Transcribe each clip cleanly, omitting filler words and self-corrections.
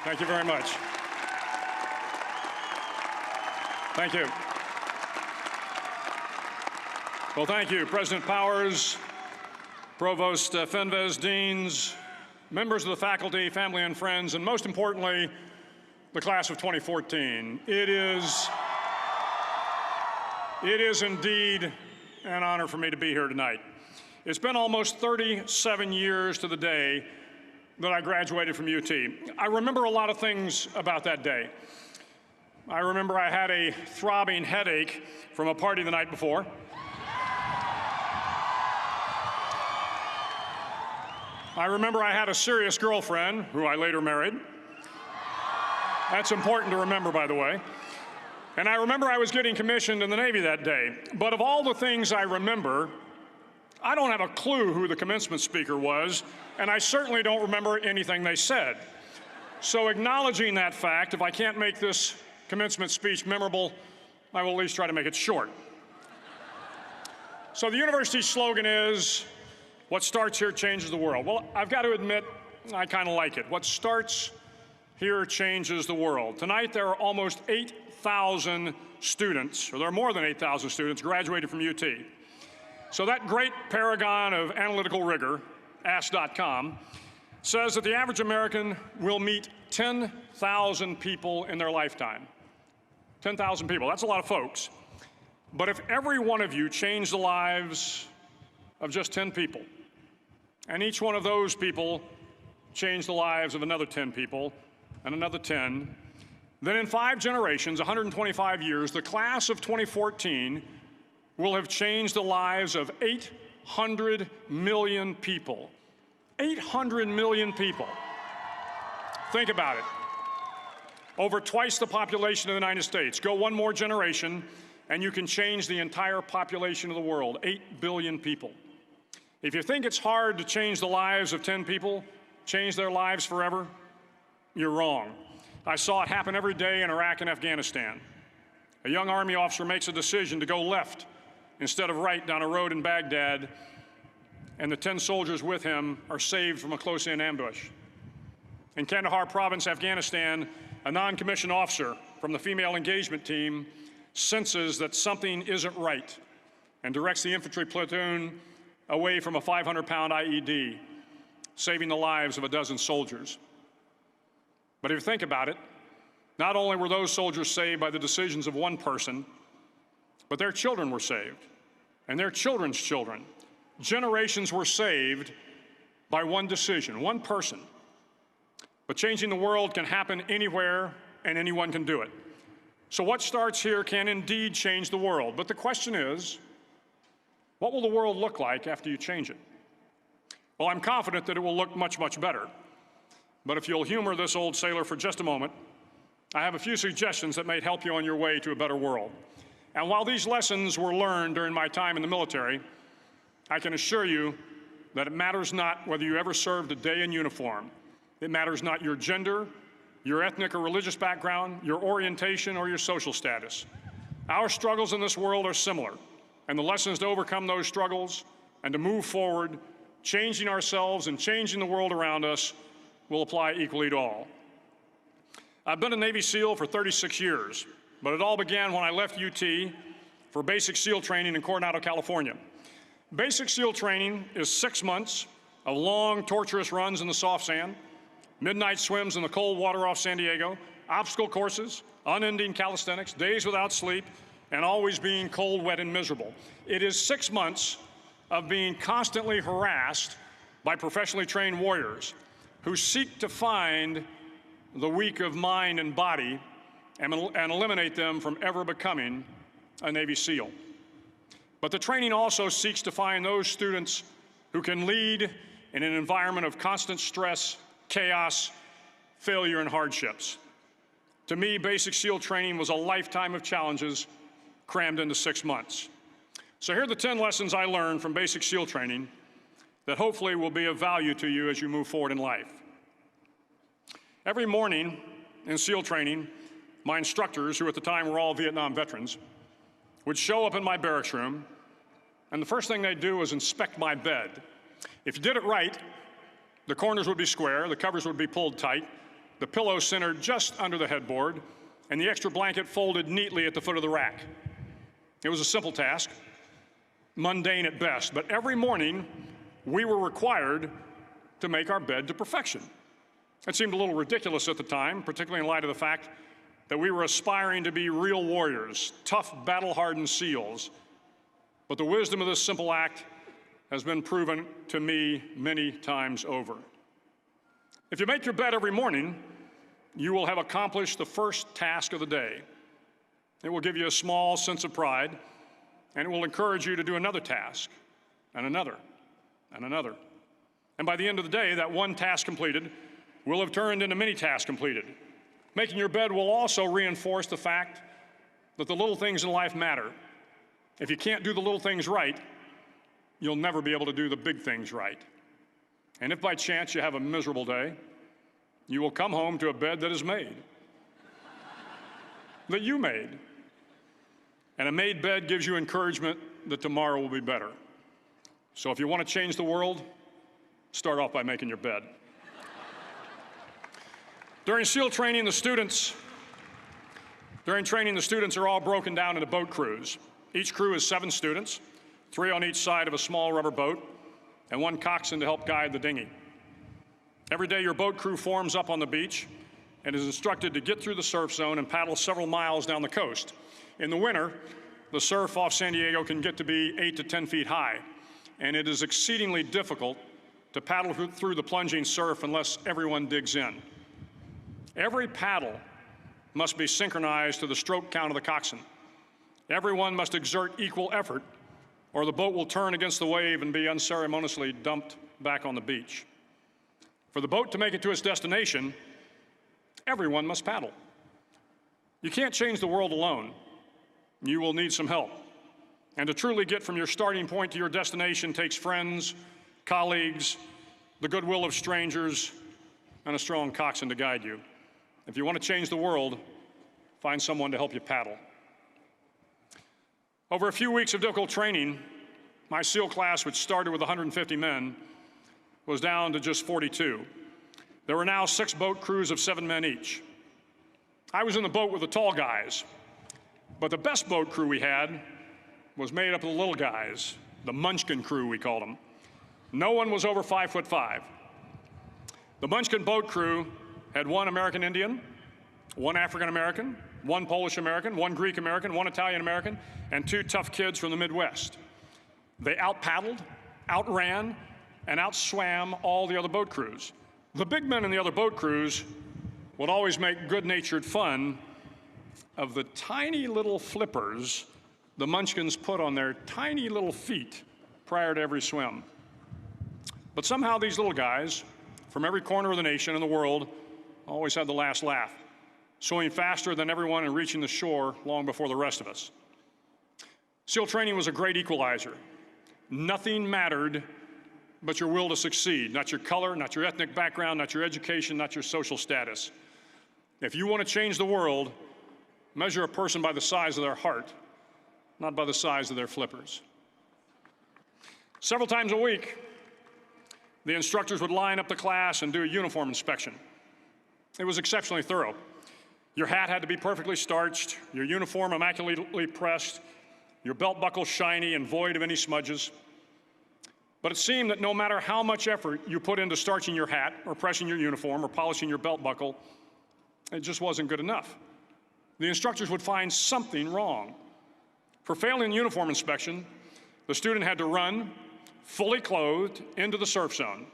Thank you very much. Thank you. Well, thank you, President Powers, Provost Fenves, deans, members of the faculty, family and friends, and most importantly, the class of 2014. It is indeed an honor for me to be here tonight. It's been almost 37 years to the day that I graduated from UT. I remember a lot of things about that day. I remember I had a throbbing headache from a party the night before. I remember I had a serious girlfriend, who I later married. That's important to remember, by the way. And I remember I was getting commissioned in the Navy that day. But of all the things I remember, I don't have a clue who the commencement speaker was, and I certainly don't remember anything they said. So acknowledging that fact, if I can't make this commencement speech memorable, I will at least try to make it short. So the university's slogan is, what starts here changes the world. Well, I've got to admit, I kind of like it. What starts here changes the world. Tonight, there are almost 8,000 students, or there are more than 8,000 students graduated from UT. So that great paragon of analytical rigor, Ask.com, says that the average American will meet 10,000 people in their lifetime. 10,000 people, that's a lot of folks. But if every one of you changed the lives of just 10 people, and each one of those people changed the lives of another 10 people, and another 10, then in 5 generations, 125 years, the class of 2014 will have changed the lives of 800 million people. 800 million people. Think about it. Over twice the population of the United States. Go one more generation, and you can change the entire population of the world, 8 billion people. If you think it's hard to change the lives of 10 people, change their lives forever, you're wrong. I saw it happen every day in Iraq and Afghanistan. A young Army officer makes a decision to go left instead of right down a road in Baghdad, and the 10 soldiers with him are saved from a close-in ambush. In Kandahar province, Afghanistan, a non-commissioned officer from the female engagement team senses that something isn't right and directs the infantry platoon away from a 500-pound IED, saving the lives of a dozen soldiers. But if you think about it, not only were those soldiers saved by the decisions of one person, but their children were saved, and their children's children. Generations were saved by one decision, one person. But changing the world can happen anywhere, and anyone can do it. So what starts here can indeed change the world. But the question is, what will the world look like after you change it? Well, I'm confident that it will look much, much better. But if you'll humor this old sailor for just a moment, I have a few suggestions that may help you on your way to a better world. And while these lessons were learned during my time in the military, I can assure you that it matters not whether you ever served a day in uniform. It matters not your gender, your ethnic or religious background, your orientation, or your social status. Our struggles in this world are similar, and the lessons to overcome those struggles and to move forward, changing ourselves and changing the world around us, will apply equally to all. I've been a Navy SEAL for 36 years. But it all began when I left UT for basic SEAL training in Coronado, California. Basic SEAL training is 6 months of long, torturous runs in the soft sand, midnight swims in the cold water off San Diego, obstacle courses, unending calisthenics, days without sleep, and always being cold, wet, and miserable. It is 6 months of being constantly harassed by professionally trained warriors who seek to find the weak of mind and body and eliminate them from ever becoming a Navy SEAL. But the training also seeks to find those students who can lead in an environment of constant stress, chaos, failure, and hardships. To me, basic SEAL training was a lifetime of challenges crammed into 6 months. So here are the 10 lessons I learned from basic SEAL training that hopefully will be of value to you as you move forward in life. Every morning in SEAL training, my instructors, who at the time were all Vietnam veterans, would show up in my barracks room, and the first thing they'd do was inspect my bed. If you did it right, the corners would be square, the covers would be pulled tight, the pillow centered just under the headboard, and the extra blanket folded neatly at the foot of the rack. It was a simple task, mundane at best, but every morning we were required to make our bed to perfection. It seemed a little ridiculous at the time, particularly in light of the fact that we were aspiring to be real warriors, tough, battle-hardened SEALs. But the wisdom of this simple act has been proven to me many times over. If you make your bed every morning, you will have accomplished the first task of the day. It will give you a small sense of pride, and it will encourage you to do another task, and another, and another. And by the end of the day, that one task completed will have turned into many tasks completed. Making your bed will also reinforce the fact that the little things in life matter. If you can't do the little things right, you'll never be able to do the big things right. And if by chance you have a miserable day, you will come home to a bed that is made, that you made. And a made bed gives you encouragement that tomorrow will be better. So if you want to change the world, start off by making your bed. During SEAL training, the students are all broken down into boat crews. Each crew is 7 students, 3 on each side of a small rubber boat, and 1 coxswain to help guide the dinghy. Every day, your boat crew forms up on the beach and is instructed to get through the surf zone and paddle several miles down the coast. In the winter, the surf off San Diego can get to be 8 to 10 feet high, and it is exceedingly difficult to paddle through the plunging surf unless everyone digs in. Every paddle must be synchronized to the stroke count of the coxswain. Everyone must exert equal effort, or the boat will turn against the wave and be unceremoniously dumped back on the beach. For the boat to make it to its destination, everyone must paddle. You can't change the world alone. You will need some help. And to truly get from your starting point to your destination takes friends, colleagues, the goodwill of strangers, and a strong coxswain to guide you. If you want to change the world, find someone to help you paddle. Over a few weeks of difficult training, my SEAL class, which started with 150 men, was down to just 42. There were now 6 boat crews of 7 men each. I was in the boat with the tall guys, but the best boat crew we had was made up of the little guys, the Munchkin crew, we called them. No one was over 5'5". The Munchkin boat crew had 1 American Indian, 1 African American, 1 Polish American, 1 Greek American, 1 Italian American, and 2 tough kids from the Midwest. They out-paddled, outran, and outswam all the other boat crews. The big men in the other boat crews would always make good-natured fun of the tiny little flippers the Munchkins put on their tiny little feet prior to every swim. But somehow these little guys from every corner of the nation and the world always had the last laugh, swimming faster than everyone and reaching the shore long before the rest of us. SEAL training was a great equalizer. Nothing mattered but your will to succeed, not your color, not your ethnic background, not your education, not your social status. If you want to change the world, measure a person by the size of their heart, not by the size of their flippers. Several times a week, the instructors would line up the class and do a uniform inspection. It was exceptionally thorough. Your hat had to be perfectly starched, your uniform immaculately pressed, your belt buckle shiny and void of any smudges. But it seemed that no matter how much effort you put into starching your hat or pressing your uniform or polishing your belt buckle, it just wasn't good enough. The instructors would find something wrong. For failing the uniform inspection, the student had to run, fully clothed, into the surf zone,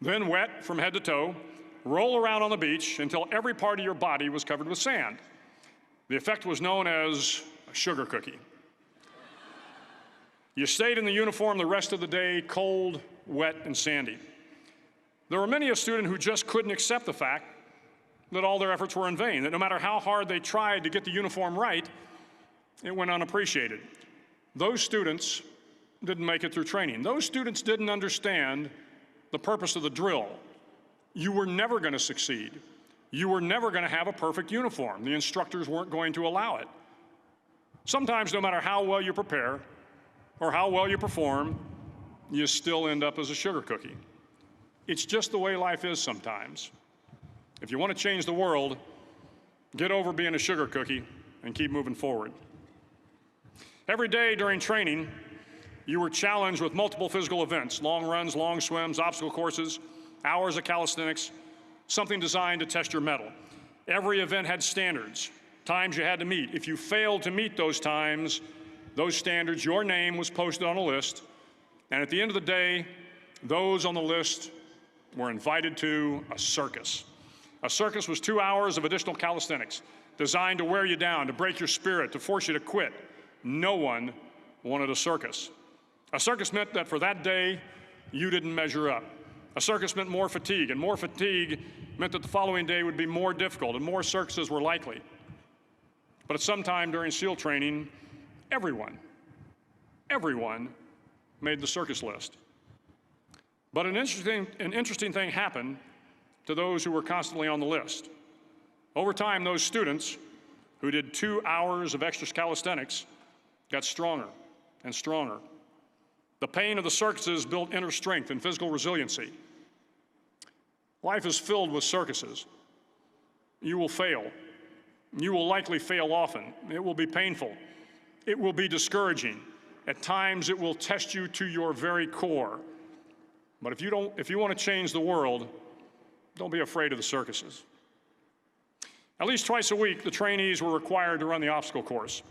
then wet from head to toe, roll around on the beach until every part of your body was covered with sand. The effect was known as a sugar cookie. You stayed in the uniform the rest of the day, cold, wet, and sandy. There were many a student who just couldn't accept the fact that all their efforts were in vain, that no matter how hard they tried to get the uniform right, it went unappreciated. Those students didn't make it through training. Those students didn't understand the purpose of the drill. You were never going to succeed. You were never going to have a perfect uniform. The instructors weren't going to allow it. Sometimes, no matter how well you prepare or how well you perform, you still end up as a sugar cookie. It's just the way life is sometimes. If you want to change the world, get over being a sugar cookie and keep moving forward. Every day during training, you were challenged with multiple physical events: long runs, long swims, obstacle courses, hours of calisthenics, something designed to test your mettle. Every event had standards, times you had to meet. If you failed to meet those times, those standards, your name was posted on a list, and at the end of the day, those on the list were invited to a circus. A circus was 2 hours of additional calisthenics, designed to wear you down, to break your spirit, to force you to quit. No one wanted a circus. A circus meant that for that day, you didn't measure up. A circus meant more fatigue, and more fatigue meant that the following day would be more difficult, and more circuses were likely. But at some time during SEAL training, everyone made the circus list. But an interesting thing happened to those who were constantly on the list. Over time, those students who did 2 hours of extra calisthenics got stronger and stronger. The pain of the circuses built inner strength and physical resiliency. Life is filled with circuses. You will fail. You will likely fail often. It will be painful. It will be discouraging. At times, it will test you to your very core. But if you want to change the world, don't be afraid of the circuses. At least twice a week, the trainees were required to run the obstacle course.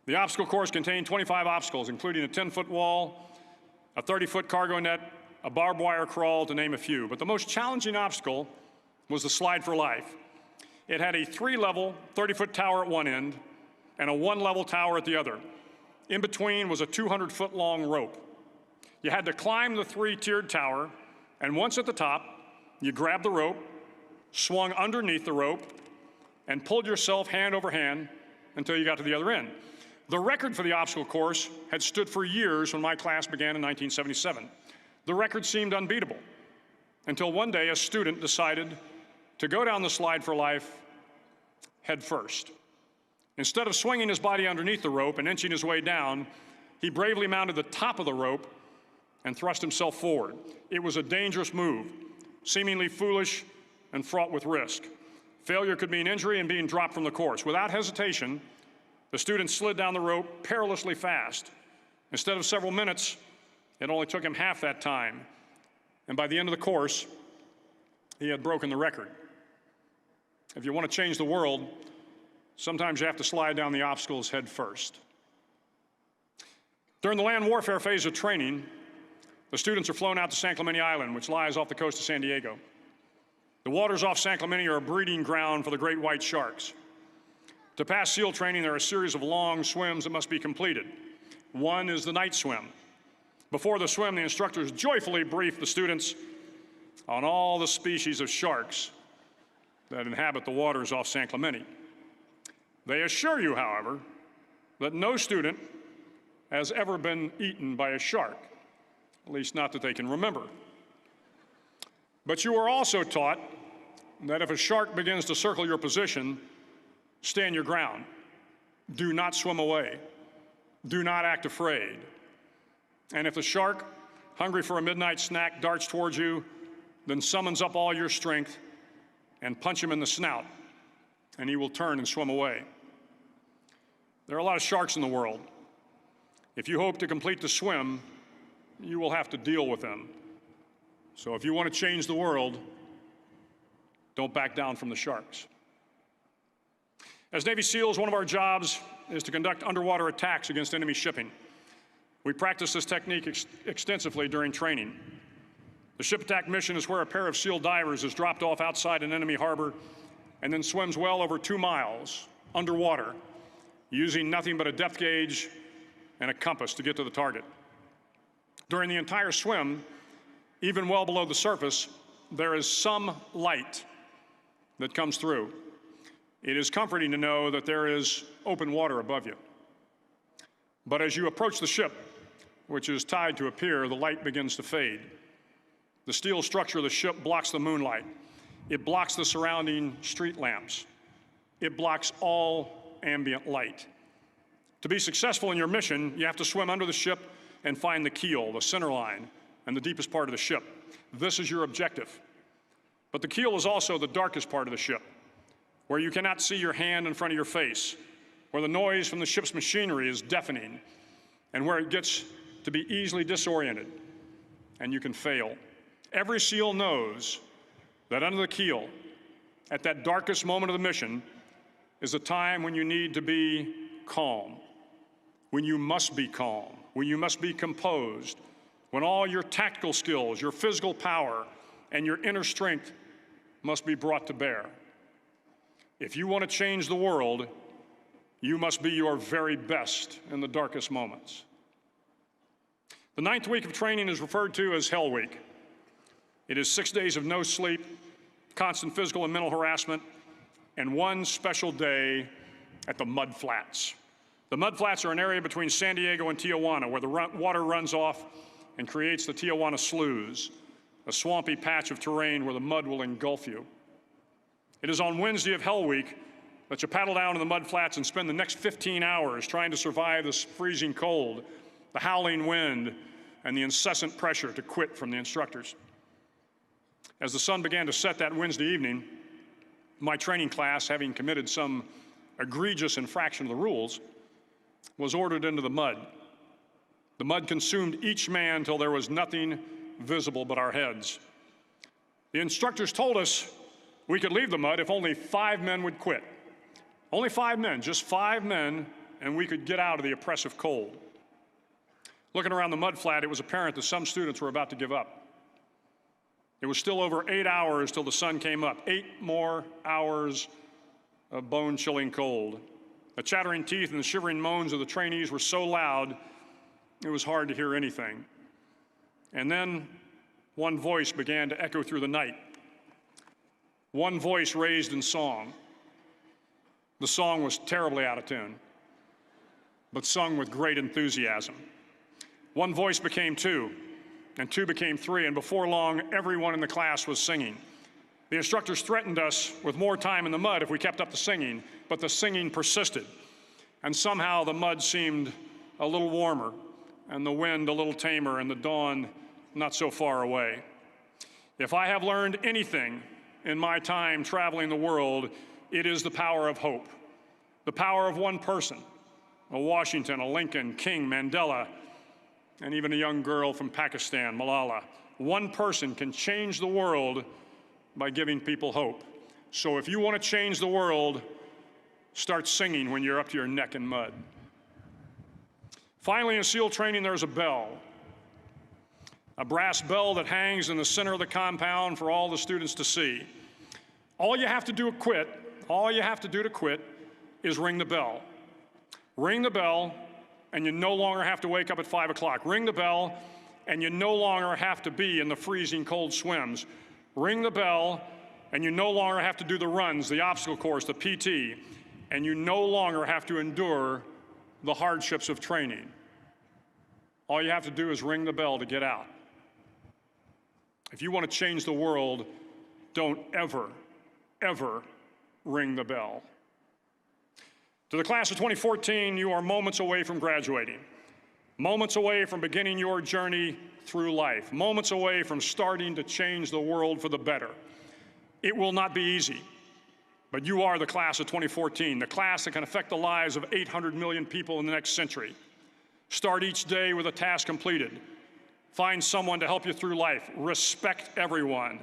The obstacle course contained 25 obstacles, including a 10-foot wall, a 30-foot cargo net, a barbed wire crawl, to name a few. But the most challenging obstacle was the slide for life. It had a 3-level, 30-foot tower at one end and a 1-level tower at the other. In between was a 200-foot-long rope. You had to climb the 3-tiered tower, and once at the top, you grabbed the rope, swung underneath the rope, and pulled yourself hand over hand until you got to the other end. The record for the obstacle course had stood for years when my class began in 1977. The record seemed unbeatable until one day a student decided to go down the slide for life head first. Instead of swinging his body underneath the rope and inching his way down, he bravely mounted the top of the rope and thrust himself forward. It was a dangerous move, seemingly foolish and fraught with risk. Failure could mean injury and being dropped from the course. Without hesitation, the student slid down the rope perilously fast. Instead of several minutes, it only took him half that time. And by the end of the course, he had broken the record. If you want to change the world, sometimes you have to slide down the obstacles head first. During the land warfare phase of training, the students are flown out to San Clemente Island, which lies off the coast of San Diego. The waters off San Clemente are a breeding ground for the great white sharks. To pass SEAL training, there are a series of long swims that must be completed. One is the night swim. Before the swim, the instructors joyfully brief the students on all the species of sharks that inhabit the waters off San Clemente. They assure you, however, that no student has ever been eaten by a shark, at least not that they can remember. But you are also taught that if a shark begins to circle your position, stand your ground. Do not swim away. Do not act afraid. And if the shark, hungry for a midnight snack, darts towards you, then summons up all your strength and punch him in the snout, and he will turn and swim away. There are a lot of sharks in the world. If you hope to complete the swim, you will have to deal with them. So if you want to change the world, don't back down from the sharks. As Navy SEALs, one of our jobs is to conduct underwater attacks against enemy shipping. We practice this technique extensively during training. The ship attack mission is where a pair of SEAL divers is dropped off outside an enemy harbor and then swims well over 2 miles underwater, using nothing but a depth gauge and a compass to get to the target. During the entire swim, even well below the surface, there is some light that comes through. It is comforting to know that there is open water above you. But as you approach the ship, which is tied to a pier, the light begins to fade. The steel structure of the ship blocks the moonlight. It blocks the surrounding street lamps. It blocks all ambient light. To be successful in your mission, you have to swim under the ship and find the keel, the center line, and the deepest part of the ship. This is your objective. But the keel is also the darkest part of the ship, where you cannot see your hand in front of your face, where the noise from the ship's machinery is deafening, and where it gets to be easily disoriented, and you can fail. Every SEAL knows that under the keel, at that darkest moment of the mission, is a time when you need to be calm, when you must be calm, when you must be composed, when all your tactical skills, your physical power, and your inner strength must be brought to bear. If you want to change the world, you must be your very best in the darkest moments. The 9th week of training is referred to as Hell Week. It is 6 days of no sleep, constant physical and mental harassment, and one special day at the Mud Flats. The Mud Flats are an area between San Diego and Tijuana where the water runs off and creates the Tijuana Sloughs, a swampy patch of terrain where the mud will engulf you. It is on Wednesday of Hell Week that you paddle down to the Mud Flats and spend the next 15 hours trying to survive this freezing cold, the howling wind, and the incessant pressure to quit from the instructors. As the sun began to set that Wednesday evening, my training class, having committed some egregious infraction of the rules, was ordered into the mud. The mud consumed each man till there was nothing visible but our heads. The instructors told us we could leave the mud if only 5 men would quit. Only 5 men, just 5 men, and we could get out of the oppressive cold. Looking around the mud flat, it was apparent that some students were about to give up. It was still over 8 hours till the sun came up. 8 more hours of bone-chilling cold. The chattering teeth and the shivering moans of the trainees were so loud, it was hard to hear anything. And then one voice began to echo through the night. One voice raised in song. The song was terribly out of tune, but sung with great enthusiasm. One voice became 2, and 2 became 3, and before long, everyone in the class was singing. The instructors threatened us with more time in the mud if we kept up the singing, but the singing persisted. And somehow the mud seemed a little warmer, and the wind a little tamer, and the dawn not so far away. If I have learned anything in my time traveling the world, it is the power of hope. The power of one person, a Washington, a Lincoln, King, Mandela, and even a young girl from Pakistan, Malala. One person can change the world by giving people hope. So if you want to change the world, start singing when you're up to your neck in mud. Finally, in SEAL training, there's a bell. A brass bell that hangs in the center of the compound for all the students to see. All you have to do to quit is ring the bell. Ring the bell, and you no longer have to wake up at 5 o'clock. Ring the bell, and you no longer have to be in the freezing cold swims. Ring the bell, and you no longer have to do the runs, the obstacle course, the PT, and you no longer have to endure the hardships of training. All you have to do is ring the bell to get out. If you want to change the world, don't ever, ever ring the bell. To the class of 2014, you are moments away from graduating, moments away from beginning your journey through life, moments away from starting to change the world for the better. It will not be easy, but you are the class of 2014, the class that can affect the lives of 800 million people in the next century. Start each day with a task completed. Find someone to help you through life. Respect everyone.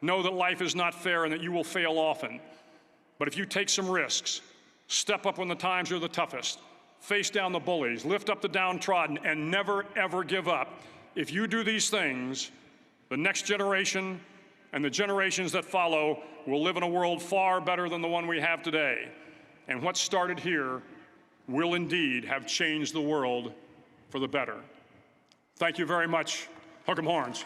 Know that life is not fair and that you will fail often. But if you take some risks, step up when the times are the toughest, face down the bullies, lift up the downtrodden, and never, ever give up, if you do these things, the next generation and the generations that follow will live in a world far better than the one we have today. And what started here will indeed have changed the world for the better. Thank you very much. Hook 'em horns.